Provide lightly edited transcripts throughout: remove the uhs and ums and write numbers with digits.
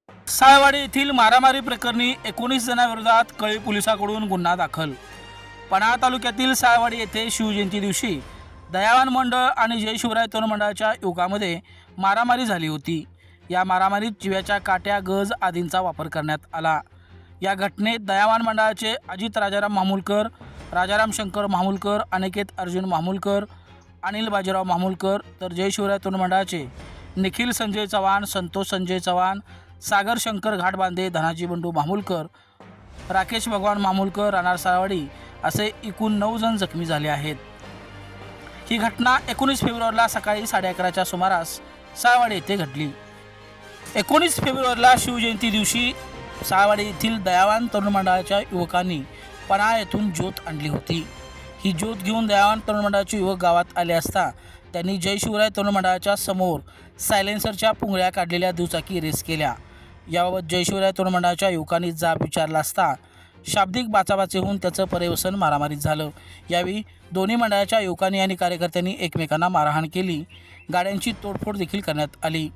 साळवाडी येथील मारामारी प्रकरणी 19 जणांविरोधात कळी पोलिसांकडून गुन्हा दाखल। पन्हाळा तालुक्यातील साळवाडी येथे शिवजयंती दिवशी दयावान मंडळ आणि जय शिवराय तरुण मंडळाच्या युवकांमध्ये मारामारी झाली होती। या मारामारीत जीव्याच्या काट्या, गज आदींचा वापर करण्यात आला। या घटनेत दयावान मंडळाचे अजित राजाराम मामुलकर, राजाराम शंकर मामुलकर, अनिकेत अर्जुन मामुलकर, अनिल बाजीराव मामुलकर, तर जय शिवराय तरुण मंडळाचे निखिल संजय चव्हाण, संतोष संजय चव्हाण, सागर शंकर घाटबांधे, धनाजी बंडू मामुलकर, राकेश भगवान मामुलकर, राहणार साळवाडी असे एकूण 9 जण जखमी झाले आहेत। ही घटना 19 फेब्रुवारीला सकाळी 11:30च्या सुमारास साळवाडी येथे घडली। 19 फेब्रुवारीला शिवजयंती दिवशी साळवाडी येथील दयावान तरुण मंडळाच्या युवकांनी पन्हाळा येथून ज्योत आणली होती। ही ज्योत घेऊन दयावान तरुण मंडळाचे युवक गावात आले असता त्यांनी जय शिवराय तरुण मंडळाच्या समोर सायलेन्सरच्या पुंगळ्या काढलेल्या दुचाकी रेस केल्या। याबाबत जय शिवराय तरुण मंडळाच्या युवकांनी जाब विचारला असता शाब्दिक बाचाबाची होऊन त्याचं पर्यवसन मारामारीत झालं। यावेळी दोन्ही मंडळाच्या युवकांनी आणि कार्यकर्त्यांनी एकमेकांना मारहाण केली। गाड्यांची तोडफोड देखील करण्यात आली।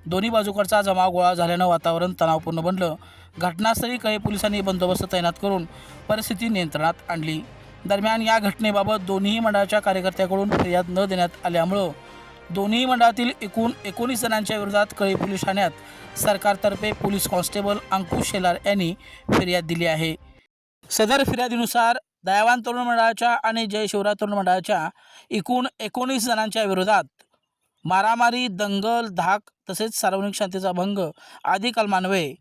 दोन्ही बाजूकडचा जमाव गोळा झाल्यानं वातावरण तणावपूर्ण बनलं। घटनास्थळी कळे पोलिसांनी बंदोबस्त तैनात करून परिस्थिती नियंत्रणात आणली। दरम्यान या घटनेबाबत दोन्ही मंडळाच्या कार्यकर्त्यांकडून फिर्याद न देण्यात आल्यामुळं दोन्ही मंडळातील एकूण 19 जणांच्या विरोधात कळे पोलीस ठाण्यात सरकारतर्फे पोलीस कॉन्स्टेबल अंकुश शेलार यांनी फिर्याद दिली आहे। सदर फिर्यादीनुसार दयावान तरुण मंडळाच्या आणि जय शिवराय तरुण मंडळाच्या एकूण 19 जणांच्या विरोधात मारामारी, दंगल, धाक तसेच सार्वजनिक शांतीचा भंग आदी कलमान्वये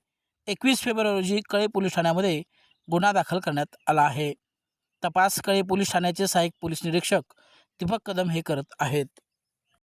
21 फेब्रुवारी रोजी कळे पोलीस ठाण्यामध्ये गुन्हा दाखल करण्यात आला आहे। तपास कळे पोलीस ठाण्याचे सहाय्यक पोलीस निरीक्षक दीपक कदम हे करत आहेत।